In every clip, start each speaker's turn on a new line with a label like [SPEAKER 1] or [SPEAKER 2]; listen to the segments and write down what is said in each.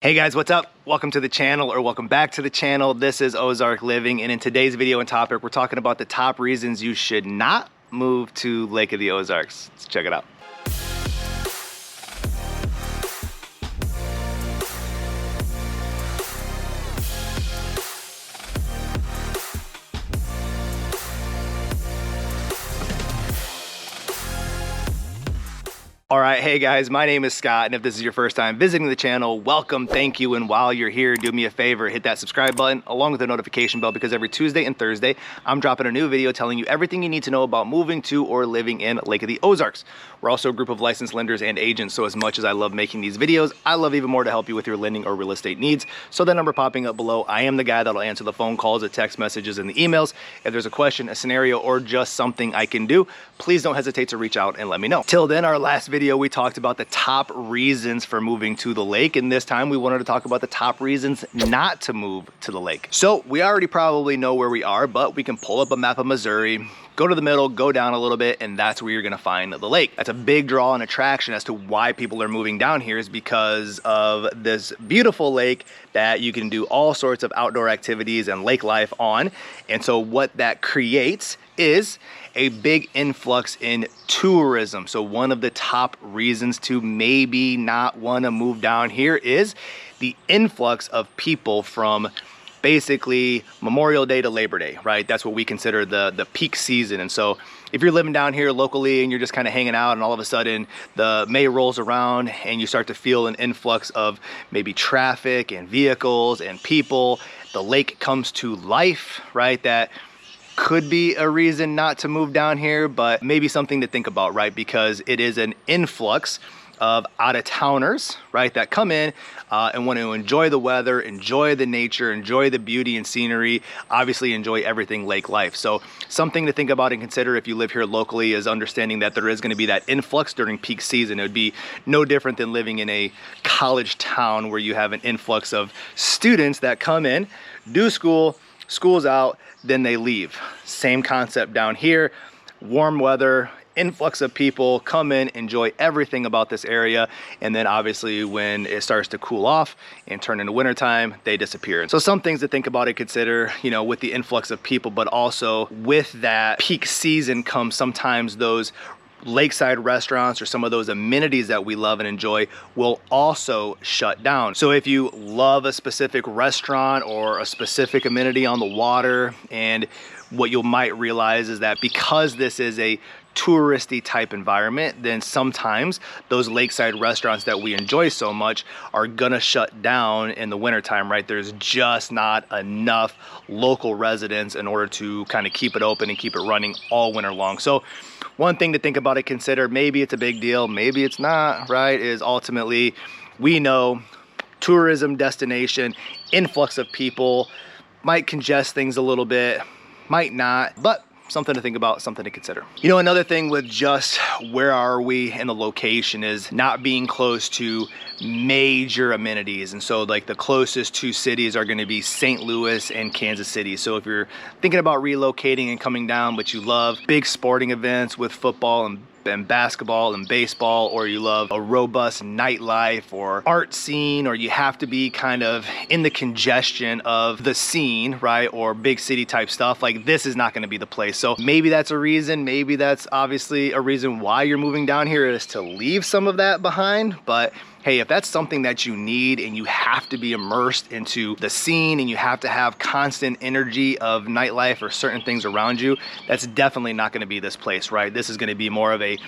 [SPEAKER 1] Hey guys, what's up? Welcome to the channel, or welcome back to the channel. This is Ozark Living, and in today's video and topic, we're talking about the top reasons you should not move to Lake of the Ozarks. Let's check it out. All right, hey guys, my name is Scott, and if this is your first time visiting the channel, welcome, thank you, and while you're here, do me a favor, hit that subscribe button along with the notification bell, because every Tuesday and Thursday, I'm dropping a new video telling you everything you need to know about moving to or living in Lake of the Ozarks. We're also a group of licensed lenders and agents, so as much as I love making these videos, I love even more to help you with your lending or real estate needs. So that number popping up below, I am the guy that'll answer the phone calls, the text messages, and the emails. If there's a question, a scenario, or just something I can do, please don't hesitate to reach out and let me know. Till then, our last video, we talked about the top reasons for moving to the lake, and this time we wanted to talk about the top reasons not to move to the lake. So we already probably know where we are, but we can pull up a map of Missouri, go to the middle, go down a little bit, and that's where you're gonna find the lake. That's a big draw and attraction as to why people are moving down here, is because of this beautiful lake that you can do all sorts of outdoor activities and lake life on. And so what that creates is a big influx in tourism. So one of the top reasons to maybe not want to move down here is the influx of people from basically Memorial Day to Labor Day, right? That's what we consider the peak season. And so if you're living down here locally and you're just kind of hanging out, and all of a sudden the May rolls around and you start to feel an influx of maybe traffic and vehicles and people, the lake comes to life, right? That could be a reason not to move down here, but maybe something to think about, right? Because it is an influx of out-of-towners, right, that come in and want to enjoy the weather, enjoy the nature, enjoy the beauty and scenery, obviously enjoy everything lake life. So something to think about and consider if you live here locally is understanding that there is going to be that influx during peak season. It would be no different than living in a college town where you have an influx of students that come in, do school's out, then they leave. Same concept down here. Warm weather, influx of people come in, enjoy everything about this area, and then obviously when it starts to cool off and turn into wintertime, they disappear. So some things to think about and consider, you know, with the influx of people, but also with that peak season comes sometimes those lakeside restaurants or some of those amenities that we love and enjoy will also shut down. So if you love a specific restaurant or a specific amenity on the water, and what you might realize is that because this is a touristy type environment, then sometimes those lakeside restaurants that we enjoy so much are gonna shut down in the wintertime, right? There's just not enough local residents in order to kind of keep it open and keep it running all winter long. So one thing to think about and consider, maybe it's a big deal, maybe it's not, right, is ultimately we know tourism destination, influx of people might congest things a little bit, might not, but something to think about, something to consider. You know, another thing with just where are we in the location is not being close to major amenities. And so like the closest two cities are going to be St. Louis and Kansas City. So if you're thinking about relocating and coming down, but you love big sporting events with football and basketball and baseball, or you love a robust nightlife or art scene, or you have to be kind of in the congestion of the scene, right, or big city type stuff, like this is not going to be the place. So maybe that's a reason, maybe that's obviously a reason why you're moving down here, is to leave some of that behind. But hey, if that's something that you need and you have to be immersed into the scene and you have to have constant energy of nightlife or certain things around you, that's definitely not going to be this place, right? This is going to be more of a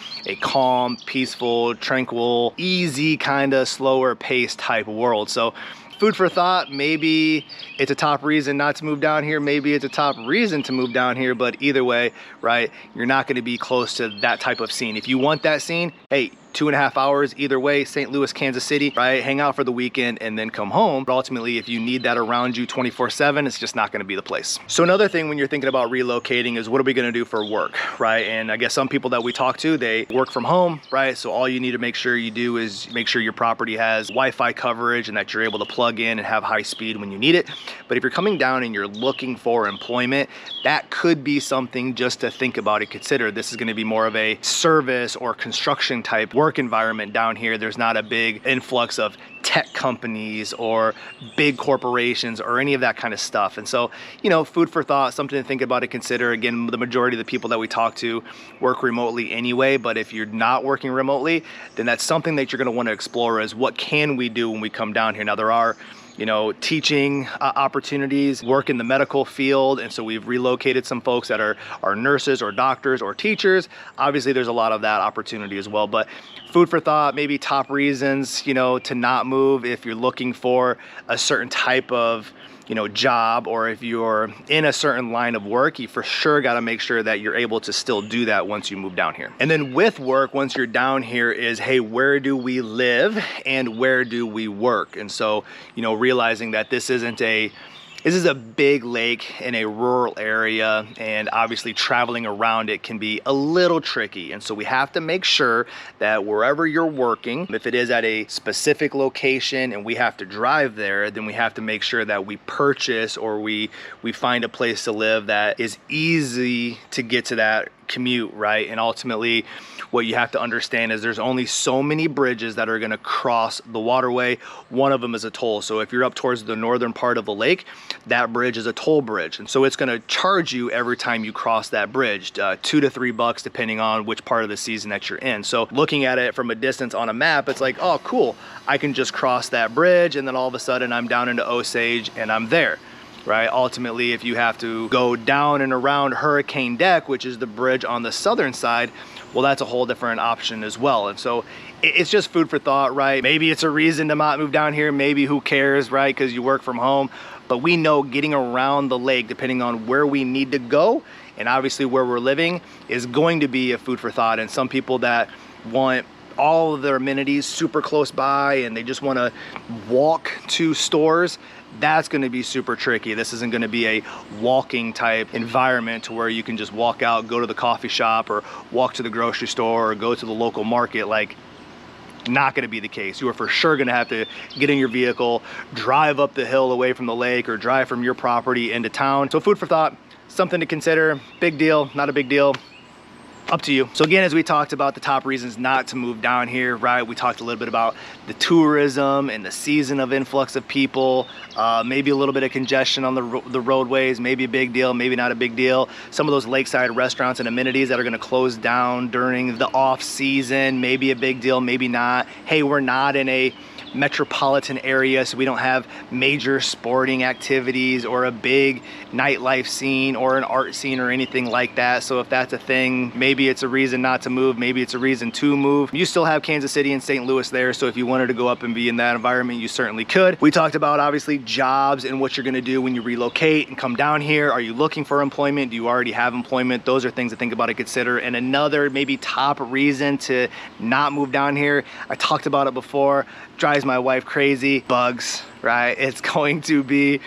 [SPEAKER 1] calm, peaceful, tranquil, easy, kind of slower paced type world. So food for thought, maybe it's a top reason not to move down here, maybe it's a top reason to move down here, but either way, right, you're not going to be close to that type of scene. If you want that scene, hey, 2.5 hours either way, St. Louis, Kansas City, right? Hang out for the weekend and then come home. But ultimately, if you need that around you 24/7, it's just not gonna be the place. So another thing when you're thinking about relocating is, what are we gonna do for work, right? And I guess some people that we talk to, they work from home, right? So all you need to make sure you do is make sure your property has Wi-Fi coverage and that you're able to plug in and have high speed when you need it. But if you're coming down and you're looking for employment, that could be something just to think about and consider. This is gonna be more of a service or construction type work environment down here. There's not a big influx of tech companies or big corporations or any of that kind of stuff. And so, you know, food for thought, something to think about and consider. Again, the majority of the people that we talk to work remotely anyway, but if you're not working remotely, then that's something that you're going to want to explore, is what can we do when we come down here. Now, there are, you know, teaching opportunities, work in the medical field, and so we've relocated some folks that are nurses or doctors or teachers. Obviously, there's a lot of that opportunity as well, but food for thought, maybe top reasons, you know, to not move if you're looking for a certain type of, you know, job, or if you're in a certain line of work, you for sure got to make sure that you're able to still do that once you move down here. And then with work, once you're down here, is, hey, where do we live and where do we work? And so, you know, realizing that this is a big lake in a rural area, and obviously traveling around it can be a little tricky. And so we have to make sure that wherever you're working, if it is at a specific location and we have to drive there, then we have to make sure that we purchase or we find a place to live that is easy to get to that commute, right? And ultimately, what you have to understand is there's only so many bridges that are going to cross the waterway. One of them is a toll. So if you're up towards the northern part of the lake, that bridge is a toll bridge. And so it's going to charge you every time you cross that bridge, $2 to $3, depending on which part of the season that you're in. So looking at it from a distance on a map, it's like, oh, cool, I can just cross that bridge, and then all of a sudden I'm down into Osage and I'm there. Right? Ultimately, if you have to go down and around Hurricane Deck, which is the bridge on the southern side, well, that's a whole different option as well. And so it's just food for thought, right? Maybe it's a reason to not move down here. Maybe who cares, right? Because you work from home. But we know getting around the lake, depending on where we need to go, and obviously where we're living, is going to be a food for thought. And some people that want all of their amenities super close by and they just want to walk to stores, that's going to be super tricky. This isn't going to be a walking type environment to where you can just walk out, go to the coffee shop, or walk to the grocery store, or go to the local market. Like, not going to be the case. You are for sure going to have to get in your vehicle, drive up the hill away from the lake, or drive from your property into town. So food for thought, something to consider. Big deal, not a big deal. Up to you. So again, as we talked about the top reasons not to move down here, right? We talked a little bit about the tourism and the season of influx of people, maybe a little bit of congestion on the roadways, maybe a big deal, maybe not a big deal. Some of those lakeside restaurants and amenities that are going to close down during the off season, maybe a big deal, maybe not. Hey, we're not in a metropolitan area, so we don't have major sporting activities or a big nightlife scene or an art scene or anything like that. So if that's a thing, maybe it's a reason not to move, maybe it's a reason to move. You still have Kansas City and St. Louis there, so if you wanted to go up and be in that environment, you certainly could. We talked about obviously jobs and what you're going to do when you relocate and come down here. Are you looking for employment? Do you already have employment? Those are things to think about and consider. And another maybe top reason to not move down here, I talked about it before, drives my wife crazy, bugs, right? It's going to be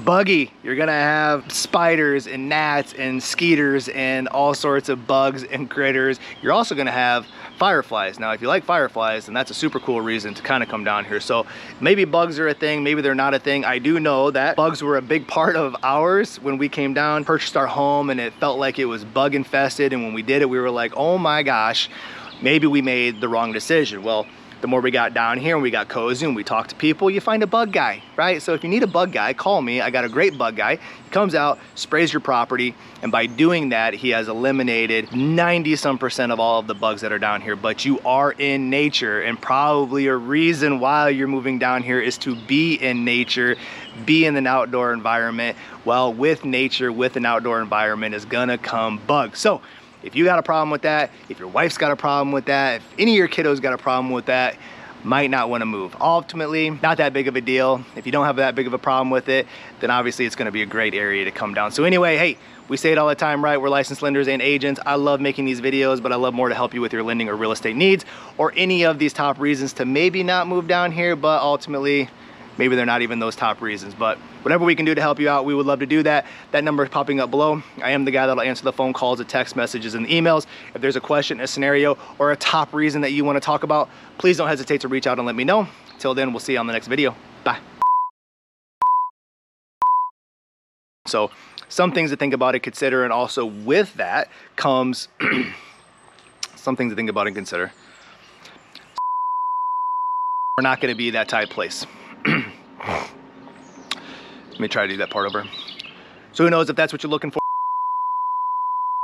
[SPEAKER 1] buggy. You're gonna have spiders and gnats and skeeters and all sorts of bugs and critters. You're also gonna have fireflies. Now, if you like fireflies, then that's a super cool reason to kind of come down here. So maybe bugs are a thing, maybe they're not a thing. I do know that bugs were a big part of ours when we came down, purchased our home, and it felt like it was bug infested. And when we did it, we were like, oh my gosh, maybe we made the wrong decision. Well, the more we got down here and we got cozy and we talked to people, you find a bug guy, right? So if you need a bug guy, call me. I got a great bug guy. He comes out, sprays your property, and by doing that, he has eliminated 90% of all of the bugs that are down here. But you are in nature, and probably a reason why you're moving down here is to be in nature, be in an outdoor environment. Well, with nature, with an outdoor environment is gonna come bugs. So if you got a problem with that, if your wife's got a problem with that, if any of your kiddos got a problem with that, might not want to move. Ultimately, not that big of a deal. If you don't have that big of a problem with it, then obviously it's going to be a great area to come down. So anyway, hey, we say it all the time, right? We're licensed lenders and agents. I love making these videos, but I love more to help you with your lending or real estate needs, or any of these top reasons to maybe not move down here, but ultimately, maybe they're not even those top reasons. But whatever we can do to help you out, we would love to do that. That number is popping up below. I am the guy that'll answer the phone calls, the text messages, and the emails. If there's a question, a scenario, or a top reason that you want to talk about, please don't hesitate to reach out and let me know. Till then, we'll see you on the next video. Bye. So some things to think about and consider, and also with that comes some things to think about and consider. we're not going to be that type place. Let me try to do that part over. So who knows if that's what you're looking for.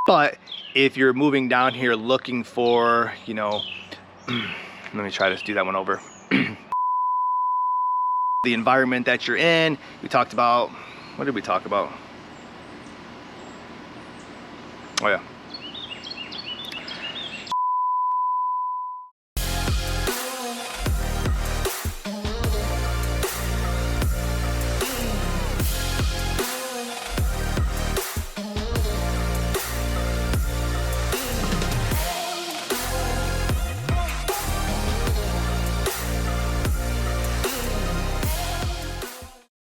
[SPEAKER 1] But if you're moving down here looking for, you know, let me try to do that one over. The environment that you're in, we talked about, what did we talk about? Oh yeah.